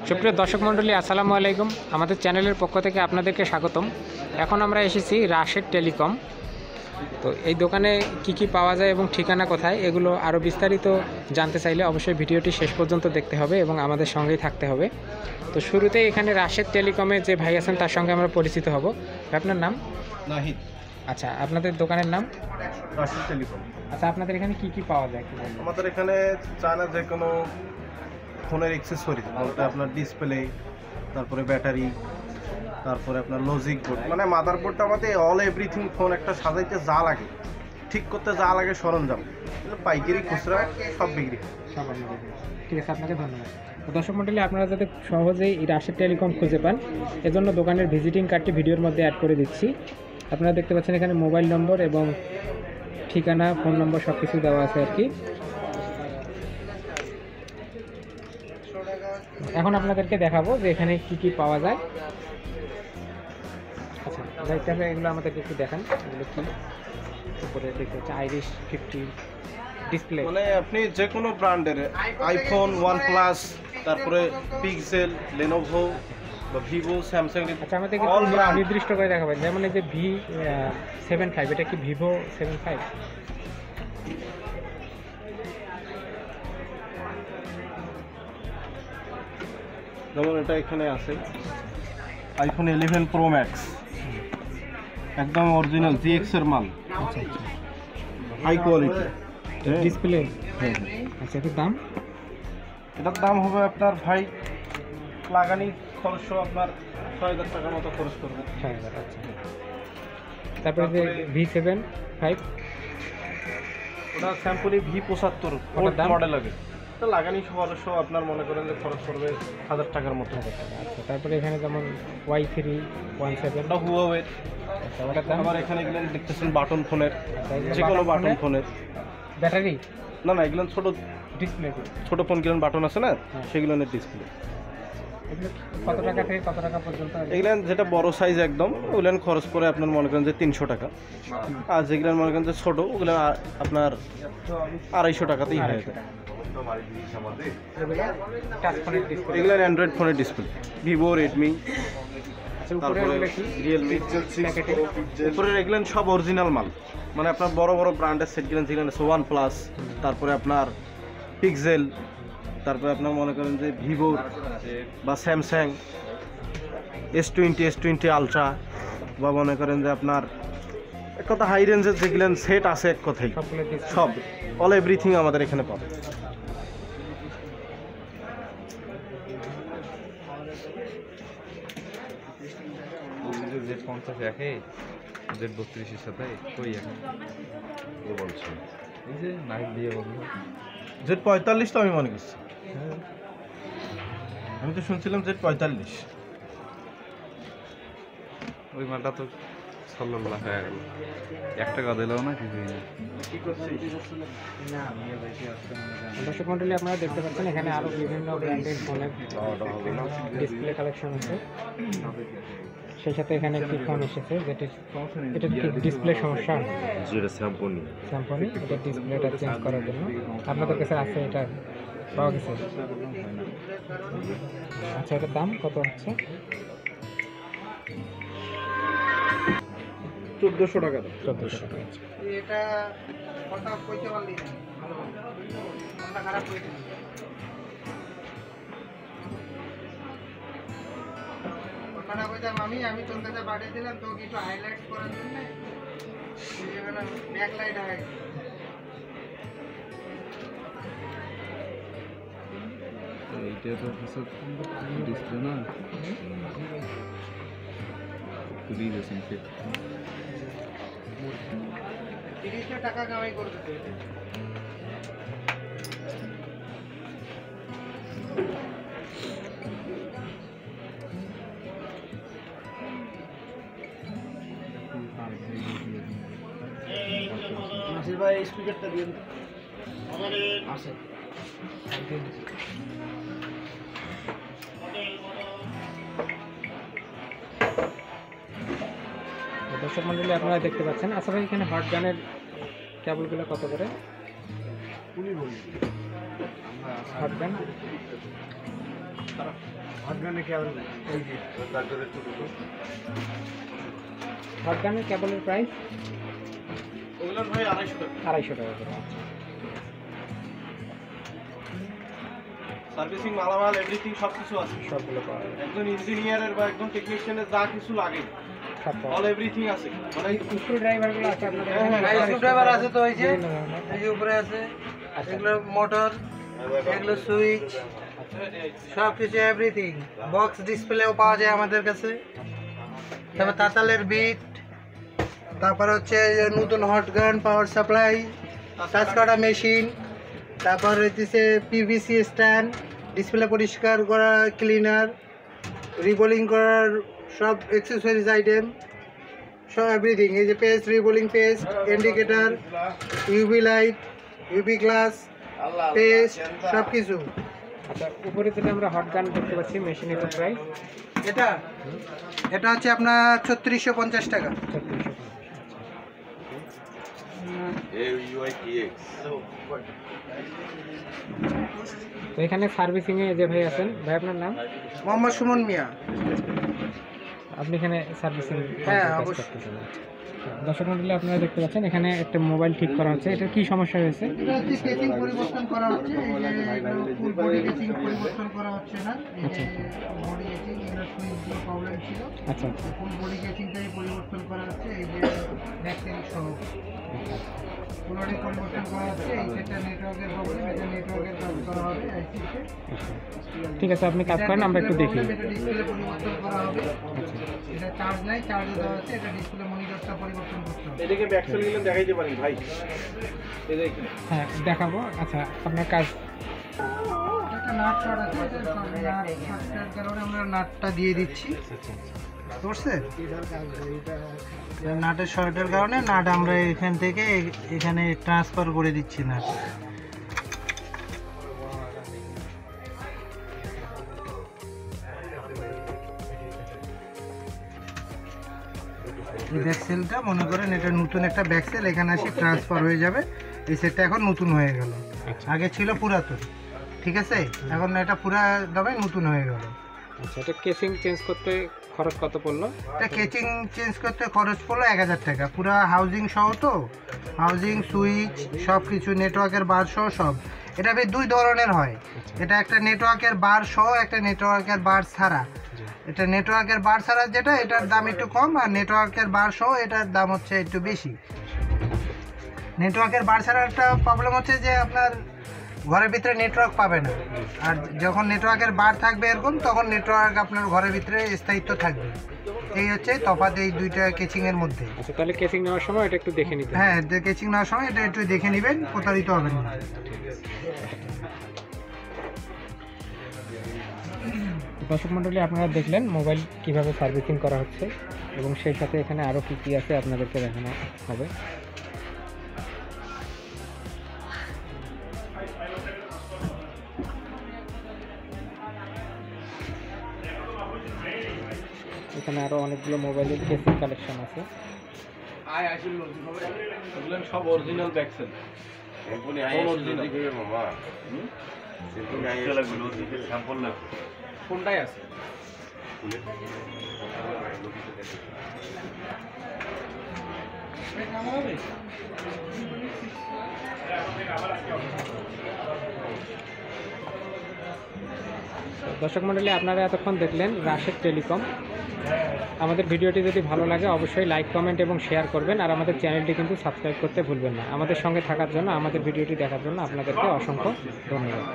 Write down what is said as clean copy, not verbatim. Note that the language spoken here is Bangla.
সুপ্রিয় দর্শক মণ্ডলী, আসসালামু আলাইকুম। আমাদের চ্যানেলের পক্ষ থেকে আপনাদেরকে স্বাগতম। এখন আমরা এসেছি রাশেদ টেলিকম। তো এই দোকানে কি পাওয়া যায় এবং ঠিকানা কোথায়, এগুলো আরও বিস্তারিত জানতে চাইলে অবশ্যই ভিডিওটি শেষ পর্যন্ত দেখতে হবে এবং আমাদের সঙ্গেই থাকতে হবে। তো শুরুতেই এখানে রাশেদ টেলিকমে যে ভাই আছেন তার সঙ্গে আমরা পরিচিত হব। আপনার নাম? নাহিদ। আচ্ছা, আপনাদের দোকানের নাম? রাশেদ টেলিকম। আচ্ছা, আপনাদের এখানে কি পাওয়া যায়? আমাদের এখানে চায়না যে কোনো ফোনের অ্যাক্সেসরি বলতে আপনার ডিসপ্লে, তারপরে ব্যাটারি, তারপরে আপনার লজিক বোর্ড, মানে মাদার বোর্ডটা আমাদের অল এভরিথিং। ফোন একটা সাজাইতে যা লাগে, ঠিক করতে যা লাগে সরঞ্জাম, পাইকারি খুচরা সব বিক্রি। ঠিক আছে, আপনাকে ধন্যবাদ। দর্শক মণ্ডলী, আপনারা যাতে সহজেই এই রাশেদ টেলিকম খুঁজে পান এজন্য দোকানের ভিজিটিং কার্ডটি ভিডিওর মধ্যে অ্যাড করে দিচ্ছি। আপনারা দেখতে পাচ্ছেন এখানে মোবাইল নম্বর এবং ঠিকানা, ফোন নম্বর সব কিছু দেওয়া আছে আর কি। এখন আপনাদেরকে দেখাবো যে এখানে কি পাওয়া যায়। আচ্ছা ভাই, তাহলে এগুলো আমাদেরকে একটু দেখান। এগুলো কি উপরে দেখতে হচ্ছে আইরিশ 50 ডিসপ্লে, মানে আপনি যে কোনো ব্র্যান্ডের আইফোন, ওয়ানপ্লাস, তারপরে পিক্সেল, লেনোভো বা ভিভো, স্যামসাং, আচ্ছা আমাদেরকে অল ব্র্যান্ড নির্দিষ্ট করে দেখাবেন। যেমন এই যে V75, এটা কি ভিভো 75? যেমন এটা এখানে আছে আইফোন 11 প্রো ম্যাক্স, একদম অরিজিনাল জিএক্স এর মাল। আচ্ছা আচ্ছা, হাই কোয়ালিটি ডিসপ্লে। হ্যাঁ। আচ্ছা, এটার দাম? এটার দাম হবে আপনার ভাই লাগানি খরচ আপনার ৬,০০০ টাকার মতো খরচ করবে। ৬,০০০। আচ্ছা, তারপরে যে V75, ওটা স্যাম্পলি V75 ওটার দাম? মডেল লাগে। এটা লাগানি খরচ আপনার মনে করেন যে খরচ করবে ১,০০০ টাকার মতো। আচ্ছা, তারপরে এখানে যেমন Y317, এটা হুয়াওয়ে। আচ্ছা, ওটার দাম? আমার এখানে এগুলো দেখতেছেন বাটন ফোনের, এগুলো যে কোনো বাটন ফোনের? ফোনের। ব্যাটারি? না না, এগুলো ছোট ডিসপ্লে? ছোট ফোন কিরণ বাটন আছে না, হ্যাঁ। সেগুলোর ডিসপ্লে। এগুলো কত টাকা থেকে কত টাকা পর্যন্ত? এগুলো যেটা বড় সাইজ একদম, ওগুলো খরচ করে আপনার মনে করেন যে ৩০০ টাকা। আর যেগুলো মনে করেন যে ছোটো, ওগুলো আপনার ২৫০ টাকাতেই হয়ে যায়। টাচ ফোনের ডিসপ্লে? এগুলো অ্যান্ড্রয়েড ফোনের ডিসপ্লে, ভিভো, রেডমি, তারপরে রিয়েলমি। উপরের এগুলো সব অরিজিনাল মাল, মানে আপনার বড় বড় ব্র্যান্ডের সেটগুলো যেগুলো আছে ওয়ান প্লাস, তারপরে আপনার পিক্সেল, তারপরে আপনার মনে করেন যে ভিভো বা স্যামসাং S20 আলট্রা, বা মনে করেন যে আপনার এক কথা হাই রেঞ্জের যেগুলো সেট আছে, এক কথাই সব অল এভরিথিং আমাদের এখানে পাবে। Z50 রাখে, Z32 সাথে কই এখন ও বলছে এই যে নাইট দিয়ে বললো Z45 তো আমি মনে করছি, আমি তো শুনছিলাম Z45। ওই মালটা তো সাল্লাল্লাহু হয়ে গেল, 1 টাকা দিলেও না কিছুই না। দর্শক মণ্ডলী, আপনারা দেখতে পাচ্ছেন এখানে আরো বিভিন্ন ব্র্যান্ডের ফোনের ডিসপ্লে কালেকশন আছে। সেই সাথে এখানে একটি ফোন এসেছে যেটি, এটা ডিসপ্লে সমস্যা, যেটা স্যাম্পনি, এটা ডিসপ্লেটা চেঞ্জ করার জন্য আপনাদের কাছে আছে, এটা পাওয়া গেছে। আচ্ছা, এটার দাম কত হচ্ছে? ১৪০০ টাকা। ১৪০০ টাকা। এটা কথা কইতে পারলি না, কথা খারাপ কইতে। কথাটা কইতাম আমি তোর কাছে পাঠিয়ে দিলাম তোকে একটু হাইলাইট করার জন্য, ব্যাকলাইট হয়। এইটা তো হচ্ছে ডিসপ্লে না, খুবই গেছেন ফিট। ৩০০ টাকা কামাই করবে। নাসির ভাই স্পিকারটা দিয়ে আসে। দর্শক মণ্ডলী, আপনারা দেখতে পাচ্ছেন। আচ্ছা ভাই, এখানে হট গানের কেবলগুলো কত করে? হট গান হটগানের কেবল এই যে হটগানের কেবলের প্রাইস ওগুলোর ভাই 250 টাকা 250 টাকা করে। আচ্ছা সার্ভিসিং মালামাল এভরিথিং সব কিছু আছে, সবগুলো পাওয়া যাবে, একজন ইঞ্জিনিয়ারের বা একজন টেকনিশিয়ানের যা কিছু লাগে সব পাওয়া অল যাবে। এভরিথিং আছে। মানে স্ক্রু ড্রাইভারগুলো আছে আপনাদের হ্যাঁ, এখানে? হ্যাঁ, স্ক্রুড্রাইভার আছে তো, এই যে বিভিন্ন ধরনের। এই যে উপরে আছে, আচ্ছা এগুলো মোটর, এগুলো সুইচ, সব কিছু এভরিথিং। বক্স ডিসপ্লেও পাওয়া যায় আমাদের কাছে। তারপর তাতালের বিট, তারপর হচ্ছে এই যে নতুন hot gun, power supply, touch কাটা মেশিন, তারপর হচ্ছে পিভিসি স্ট্যান্ড, ডিসপ্লে পরিষ্কার করা ক্লিনার, রিবোলিং করার সব অ্যাক্সেসরিজ আইটেম, সব এভরিথিং। এই যে paste, reballing paste, indicator, UV light, UV glass, paste, সব কিছু। আচ্ছা, উপরে যেটা আমরা হট গান দেখতে পাচ্ছি মেশিন, এটা প্রাইস এটা এটা হচ্ছে আপনার 3650 টাকা। 3650। তো এখানে সার্ভিসিং এ যে ভাই আছেন, ভাই আপনার নাম? মোহাম্মদ সুমন মিয়া। আপনি এখানে সার্ভিসিং হ্যাঁ, অবশ্যই। দর্শক মন্ডলী, আপনারা দেখতে পাচ্ছেন এখানে একটা মোবাইল ঠিক করা হচ্ছে। এটা কি সমস্যা হয়েছে? এটা হচ্ছে কেচিং পরিবর্তন করা হচ্ছে, এই যে ফুল বডি কেচিং পরিবর্তন করা হচ্ছে না, এই যে বডি কেচিং, এগুলো সুইচগুলো প্রবলেম ছিল, আচ্ছা আচ্ছা ফুল বডি কেচিংটাই পরিবর্তন করা হচ্ছে। এই যে ব্যাকটেল সহ ফুল বডি পরিবর্তন করা হচ্ছে। এই সেটটা নেটওয়ার্কের প্রবলেম, এটা নেটওয়ার্কের কাজ করা হবে আইসিতে। ঠিক আছে, আপনি কাজ করেন, আমরা একটু দেখি। এটা ডিসপ্লে পরিবর্তন করা হবে। এটা চার্জ নাই, চার্জ দেওয়া আছে, এটা ডিসপ্লে মনিটরটা পরিবর্তন করতে হবে। এটাকে ব্যাকসেল গেলে দেখাইতে পারি ভাই, এই দেখেন হ্যাঁ, দেখাবো। আচ্ছা, আপনার কাজ একটা নাট শর্ট আছে, এটা নাট শর্টের কারণে আমরা নাটটা দিয়ে দিচ্ছি। বুঝছে? নাটের শর্টের কারণে নাট আমরা এখান থেকে এখানে ট্রান্সফার করে দিচ্ছি নাট। এই ব্যাকসেলটা মনে করেন এটা নতুন একটা ব্যাকসেল, এখানে আসি ট্রান্সফার হয়ে যাবে। এই সেটটা এখন নতুন হয়ে গেল, আগে ছিল পুরাতন। ঠিক আছে, এখন এটা পুরা দামে নতুন হয়ে গেল। আচ্ছা, এটা কেসিং চেঞ্জ করতে খরচ কত পড়লো? এটা কেচিং চেঞ্জ করতে খরচ পড়লো 1000 টাকা, পুরা হাউজিং সহ। তো হাউজিং, সুইচ, সব কিছু, নেটওয়ার্কের বার সহ সব। এটা বেশ দুই ধরনের হয়, এটা একটা নেটওয়ার্কের বার সহ, একটা নেটওয়ার্কের বার ছাড়া। এটা নেটওয়ার্কের বার ছাড়া যেটা, এটার দাম একটু কম, আর নেটওয়ার্কের বার সহ এটার দাম হচ্ছে একটু বেশি। নেটওয়ার্কের বার ছাড়া একটা প্রবলেম হচ্ছে যে আপনার ঘরের ভিতরে নেটওয়ার্ক পাবে না, আর যখন নেটওয়ার্কের বার থাকবে এরকম, তখন নেটওয়ার্ক আপনার ঘরের ভিতরে স্থায়িত্ব থাকবে। এই হচ্ছে তফাৎ এই দুইটা কেচিংয়ের মধ্যে। আচ্ছা, তাহলে কেসিং নেওয়ার সময় এটা একটু দেখে নিতে হবে। হ্যাঁ, কেচিং নেওয়ার সময় এটা একটু দেখে নেবেন, প্রতারিত হবেন না। দর্শক মণ্ডলী, আপনারা দেখলেন মোবাইল কিভাবে সার্ভিসিং করা হচ্ছে, এবং সেই সাথে এখানে আরও কী কী আছে আপনাদেরকে দেখানো হবে। এখানে আরও অনেকগুলো মোবাইলের কেসিং কালেকশন আছে। এগুলো সব অরিজিনাল ব্যাকসেল। কোনটাই আছে? দর্শক মণ্ডলী, আপনারা এতক্ষণ দেখলেন রাশেদ টেলিকম। আমাদের ভিডিওটি যদি ভালো লাগে অবশ্যই লাইক, কমেন্ট এবং শেয়ার করবেন, আর আমাদের চ্যানেলটি কিন্তু সাবস্ক্রাইব করতে ভুলবেন না। আমাদের সঙ্গে থাকার জন্য, আমাদের ভিডিওটি দেখার জন্য আপনাদেরকে অসংখ্য ধন্যবাদ।